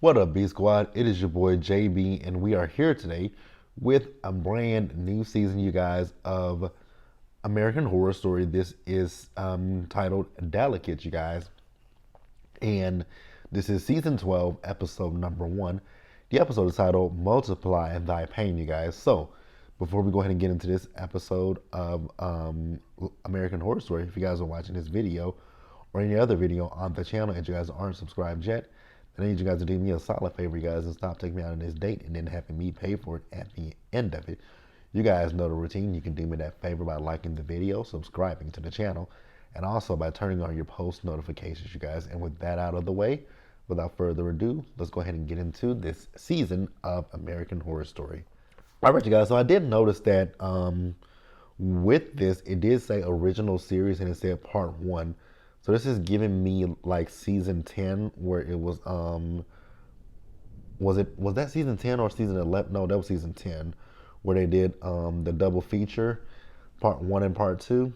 What up, B Squad? It is your boy JB, and we are here today with a brand new season, you guys, of American Horror Story. This is titled Delicate, you guys, and this is season 12, episode number 1. The episode is titled Multiply Thy Pain, you guys. So, before we go ahead and get into this episode of American Horror Story, if you guys are watching this video or any other video on the channel and you guys aren't subscribed yet, then I need you guys to do me a solid favor, you guys, and stop taking me out on this date and then having me pay for it at the end of it. You guys know the routine. You can do me that favor by liking the video, subscribing to the channel, and also by turning on your post notifications, you guys. And with that out of the way, without further ado, let's go ahead and get into this season of American Horror Story. All right, you guys, so I did notice that with this, it did say original series and it said part 1. So this is giving me like season 10 where it was was that season 10 or season 11? No, that was season 10 where they did the double feature, part 1 and part 2.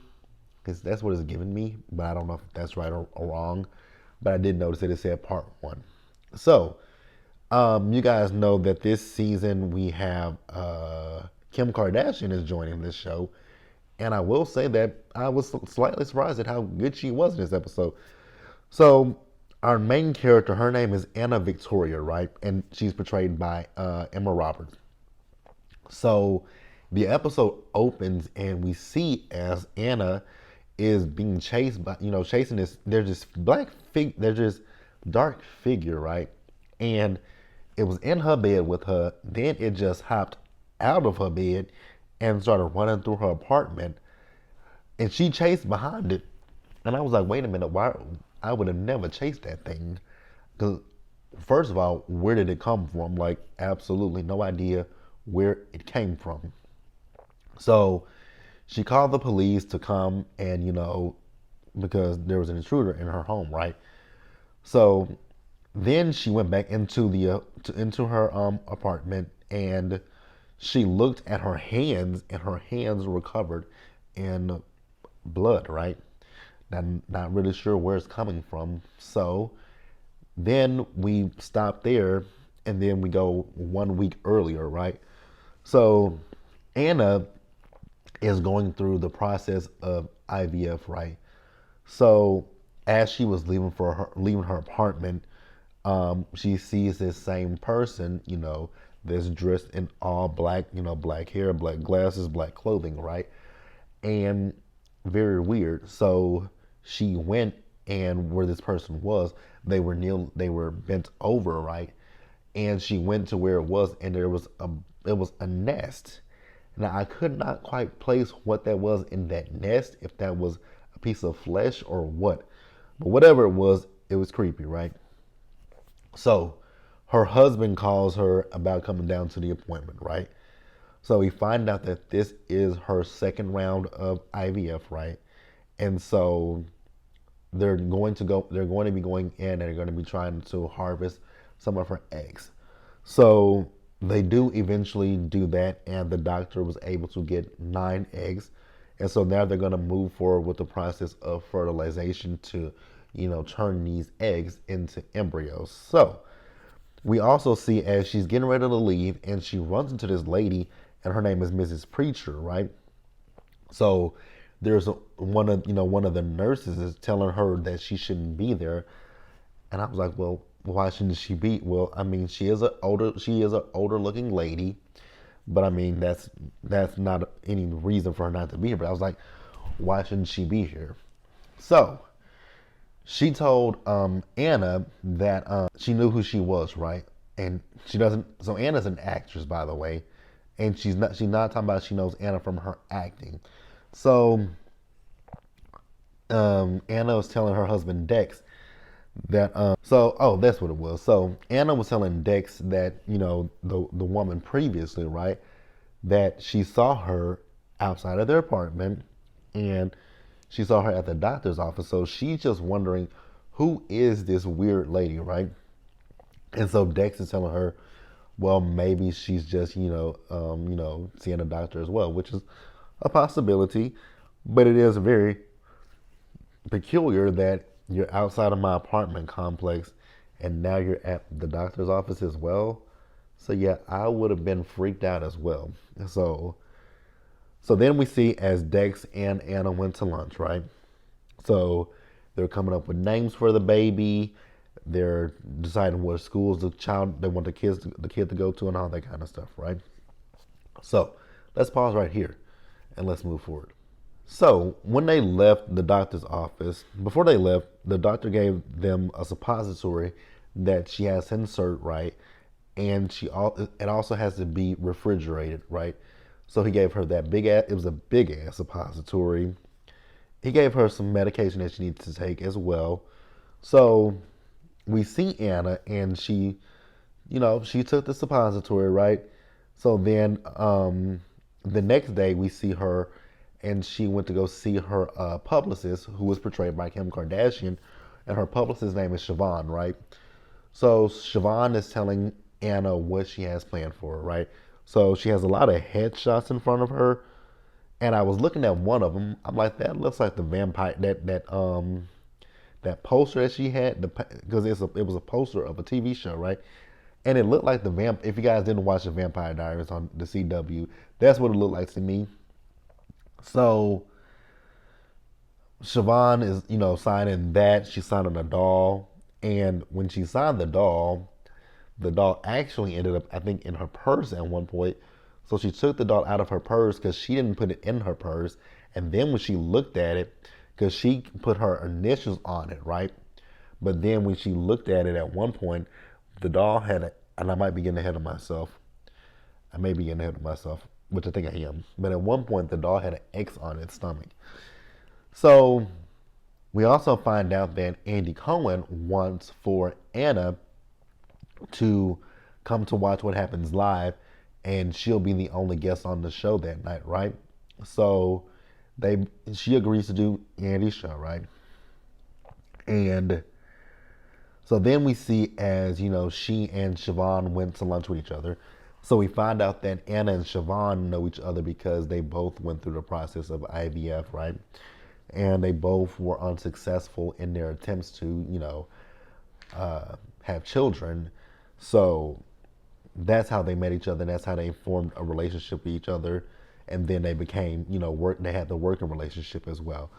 Because that's what it's giving me, but I don't know if that's right or wrong. But I did notice that it said part 1. So you guys know that this season we have Kim Kardashian is joining this show. And I will say that I was slightly surprised at how good she was in this episode. So our main character, her name is Anna Victoria, right? And she's portrayed by Emma Roberts. So the episode opens and we see as Anna is being chased by, chasing this, there's this there's this dark figure, right? And it was in her bed with her. Then it just hopped out of her bed and started running through her apartment, and she chased behind it. And I was like, wait a minute, why? I would have never chased that thing. Because first of all, where did it come from? Like, absolutely no idea where it came from. So she called the police to come and, because there was an intruder in her home, right? So then she went back into into her apartment, and she looked at her hands, and her hands were covered in blood, right? Not really sure where it's coming from. So then we stop there, and then we go 1 week earlier, right? So Anna is going through the process of IVF, right? So as she was leaving her apartment, she sees this same person, that's dressed in all black, black hair, black glasses, black clothing, right? And very weird. So she went, and where this person was, they were bent over, right? And she went to where it was, and it was a nest. Now I could not quite place what that was in that nest, if that was a piece of flesh or what. But whatever it was creepy, right? So her husband calls her about coming down to the appointment, right? So we find out that this is her second round of IVF, right? And so they're going to be going in and they're going to be trying to harvest some of her eggs. So they do eventually do that, and the doctor was able to get 9 eggs. And so now they're going to move forward with the process of fertilization to, turn these eggs into embryos. So we also see as she's getting ready to leave, and she runs into this lady, and her name is Mrs. Preacher, right? So there's one of the nurses is telling her that she shouldn't be there, and I was like, well, why shouldn't she be? Well, I mean, she is an older looking lady, but I mean that's not any reason for her not to be here. But I was like, why shouldn't she be here? So she told Anna that she knew who she was, right? And she doesn't. So Anna's an actress, by the way, and she's not talking about she knows Anna from her acting. So Anna was telling her husband Dex that that's what it was. So Anna was telling Dex that the woman previously, right, that she saw her outside of their apartment, and she saw her at the doctor's office. So she's just wondering, who is this weird lady, right? And so Dex is telling her, well, maybe she's just, seeing a doctor as well, which is a possibility. But it is very peculiar that you're outside of my apartment complex and now you're at the doctor's office as well. So yeah, I would have been freaked out as well. So so then we see as Dex and Anna went to lunch, right? So they're coming up with names for the baby. They're deciding what schools the child they want the kid to go to and all that kind of stuff, right? So let's pause right here and let's move forward. So when they left the doctor's office, before they left, the doctor gave them a suppository that she has to insert, right? And it also has to be refrigerated, right? So he gave her that big ass. It was a big ass suppository. He gave her some medication that she needs to take as well. So we see Anna, and she took the suppository, right? So then the next day we see her, and she went to go see her publicist, who was portrayed by Kim Kardashian, and her publicist's name is Siobhan, right? So Siobhan is telling Anna what she has planned for her, right? So she has a lot of headshots in front of her, and I was looking at one of them. I'm like, that looks like the vampire that poster that she had, because it was a poster of a TV show, right? And it looked like the vamp. If you guys didn't watch the Vampire Diaries on the CW, that's what it looked like to me. So Siobhan is, signing that. She's signing a doll, and when she signed the doll actually ended up, I think, in her purse at one point. So she took the doll out of her purse because she didn't put it in her purse. And then when she looked at it, because she put her initials on it, right? But then when she looked at it at one point, the doll and I might be getting ahead of myself. I may be getting ahead of myself, which I think I am. But at one point, the doll had an X on its stomach. So we also find out that Andy Cohen wants for Anna to come to watch what happens live, and she'll be the only guest on the show that night, right? So she agrees to do Andy's show, right? And so then we see as, she and Siobhan went to lunch with each other. So we find out that Anna and Siobhan know each other because they both went through the process of IVF, right? And they both were unsuccessful in their attempts to, have children. So that's how they met each other. And that's how they formed a relationship with each other. And then they became, they had the working relationship as well.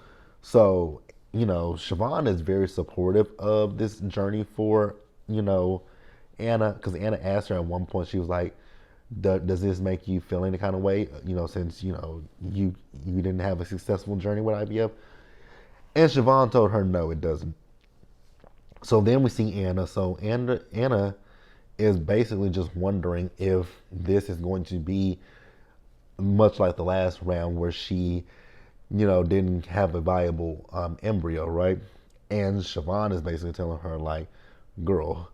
So, Siobhan is very supportive of this journey for, Anna, because Anna asked her at one point, she was like, does this make you feel any kind of way, since, you didn't have a successful journey with IVF? And Siobhan told her, no, it doesn't. So then we see Anna. So Anna is basically just wondering if this is going to be much like the last round where she, didn't have a viable embryo, right? And Siobhan is basically telling her, like, girl,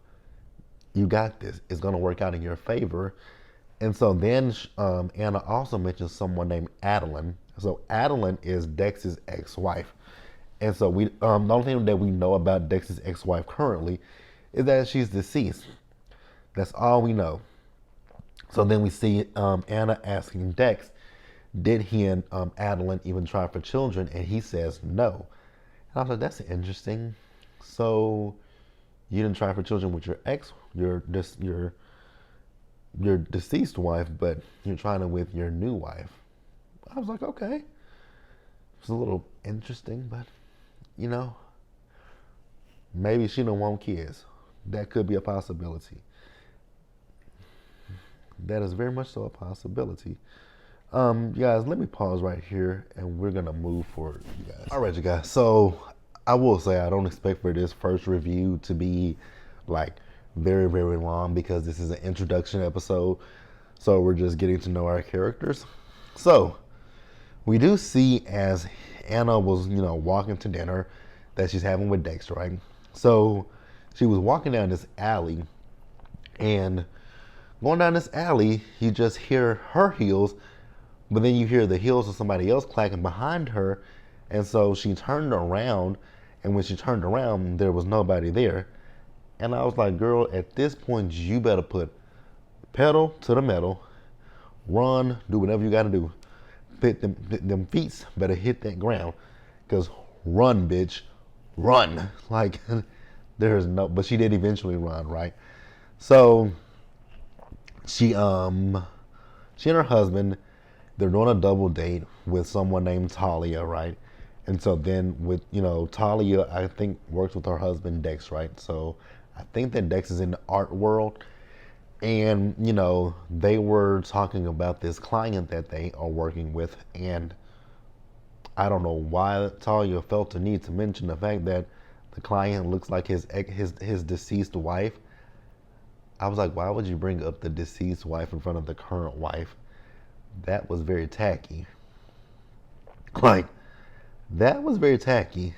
you got this. It's going to work out in your favor. And so then Anna also mentions someone named Adeline. So Adeline is Dex's ex-wife. And so the only thing that we know about Dex's ex-wife currently is that she's deceased. That's all we know. So then we see Anna asking Dex, did he and Adeline even try for children? And he says no. And I was like, that's interesting. So you didn't try for children with your deceased wife, but you're trying it with your new wife. I was like, okay. It's a little interesting, but maybe she don't want kids. That could be a possibility. That is very much so a possibility. You guys, let me pause right here, and we're gonna move forward, you guys. All right, you guys. So I will say I don't expect for this first review to be like very, very long because this is an introduction episode. So we're just getting to know our characters. So we do see as Anna was, walking to dinner that she's having with Dexter, right? So she was walking down this alley, and going down this alley, you just hear her heels, but then you hear the heels of somebody else clacking behind her. And so she turned around, and when she turned around, there was nobody there. And I was like, girl, at this point, you better put pedal to the metal, run, do whatever you got to do. Them feet better hit that ground, because run, bitch, run. Like, There's no, but she did eventually run, right? So she she and her husband, they're doing a double date with someone named Talia, right? And so then with, Talia, I think works with her husband Dex, right? So I think that Dex is in the art world. And, they were talking about this client that they are working with. And I don't know why Talia felt the need to mention the fact that the client looks like his deceased wife. I was like, why would you bring up the deceased wife in front of the current wife? That was very tacky. Like, that was very tacky.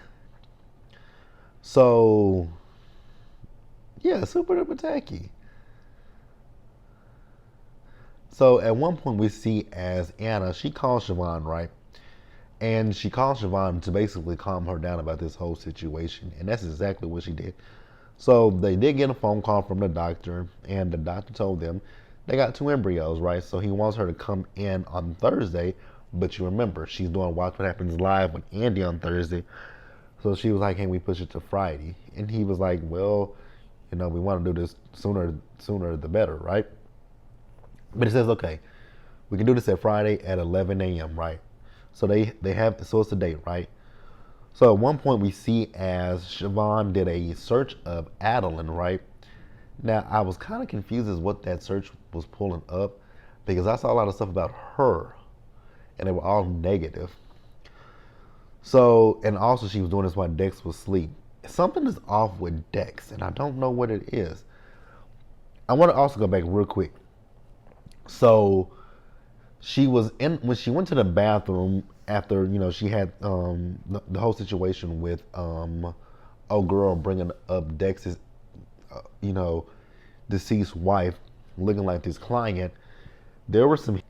So, yeah, super duper tacky. So at one point we see as Anna, she calls Siobhan, right? And she calls Siobhan to basically calm her down about this whole situation. And that's exactly what she did. So they did get a phone call from the doctor, and the doctor told them they got two embryos, right? So he wants her to come in on Thursday, but you remember she's doing Watch What Happens Live with Andy on Thursday. So she was like, "Can we push it to Friday?" And he was like, "Well, we want to do this sooner the better, right?" But he says, "Okay, we can do this at Friday at 11 a.m., right?" So so it's the date, right? So at one point we see as Siobhan did a search of Adeline, right? Now I was kind of confused as what that search was pulling up because I saw a lot of stuff about her and they were all negative. So, and also she was doing this while Dex was asleep. Something is off with Dex and I don't know what it is. I want to also go back real quick. So she was in when she went to the bathroom after she had the whole situation with old girl bringing up Dex's you know deceased wife looking like this client. There were some.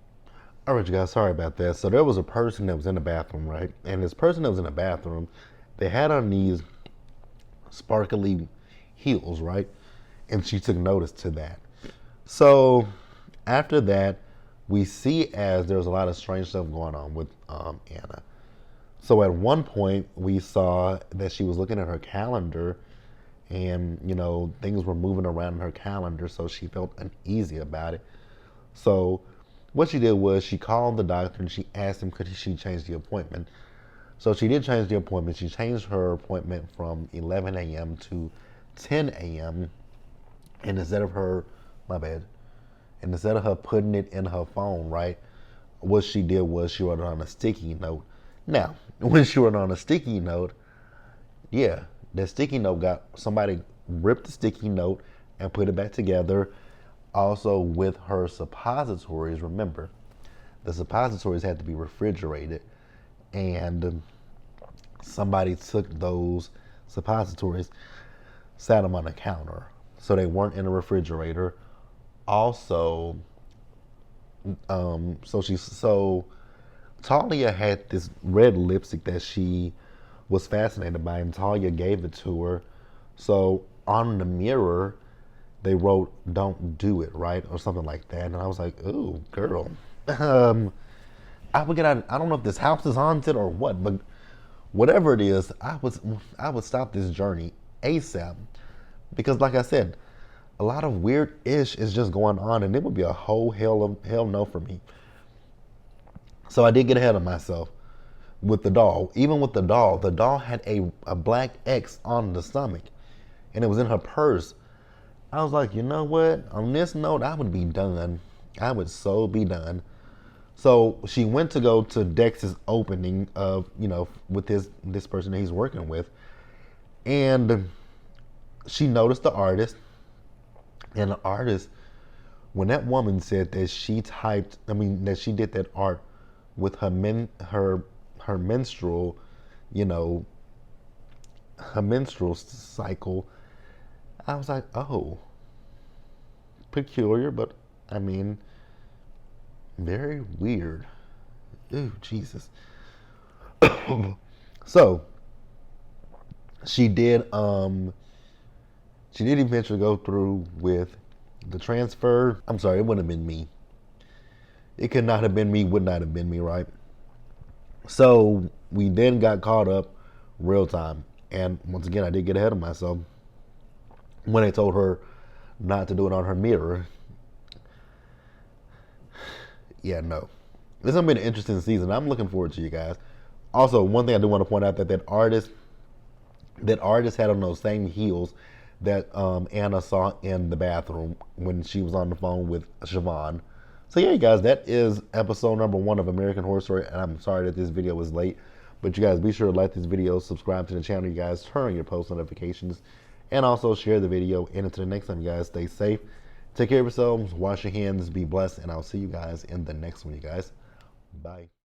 All right, you guys, sorry about that. So there was a person that was in the bathroom, right? And this person that was in the bathroom, they had on these sparkly heels, right? And she took notice to that. So after that, we see as there's a lot of strange stuff going on with Anna. So at one point, we saw that she was looking at her calendar and, things were moving around in her calendar, so she felt uneasy about it. So what she did was she called the doctor and she asked him could she change the appointment. So she did change the appointment. She changed her appointment from 11 a.m. to 10 a.m. And instead of her, my bad, and instead of her putting it in her phone, right, what she did was she wrote it on a sticky note. Now, when she wrote it on a sticky note, yeah, that sticky note got somebody ripped the sticky note and put it back together. Also, with her suppositories, remember, the suppositories had to be refrigerated, and somebody took those suppositories, sat them on the counter, so they weren't in the refrigerator. Also, so Talia had this red lipstick that she was fascinated by, and Talia gave it to her. So on the mirror, they wrote "Don't do it," right, or something like that. And I was like, "Ooh, girl." I would get out. I don't know if this house is haunted or what, but whatever it is, I would stop this journey ASAP because, like I said, a lot of weird ish is just going on, and it would be a whole hell no for me. So I did get ahead of myself with the doll. Even with the doll had a black X on the stomach, and it was in her purse. I was like, you know what? On this note, I would be done. I would so be done. So she went to go to Dex's opening of, with this person that he's working with, and she noticed the artist, and the artist, when that woman said that that she did that art with her menstrual, you know, her menstrual cycle, I was like, oh, peculiar, but I mean, very weird. Ooh, Jesus. So she did eventually go through with the transfer. I'm sorry, it wouldn't have been me. It could not have been me, would not have been me, right? So we then got caught up real time. And once again, I did get ahead of myself. when they told her not to do it on her mirror. Yeah, no. This is gonna be an interesting season. I'm looking forward to you guys. Also, one thing I do want to point out that artist had on those same heels that Anna saw in the bathroom when she was on the phone with Siobhan. So yeah, you guys, that is episode number 1 of American Horror Story, and I'm sorry that this video was late, but you guys be sure to like this video, subscribe to the channel, you guys, turn on your post notifications, and also share the video. And until the next time, you guys, stay safe, take care of yourselves, wash your hands, be blessed, and I'll see you guys in the next one, you guys. Bye.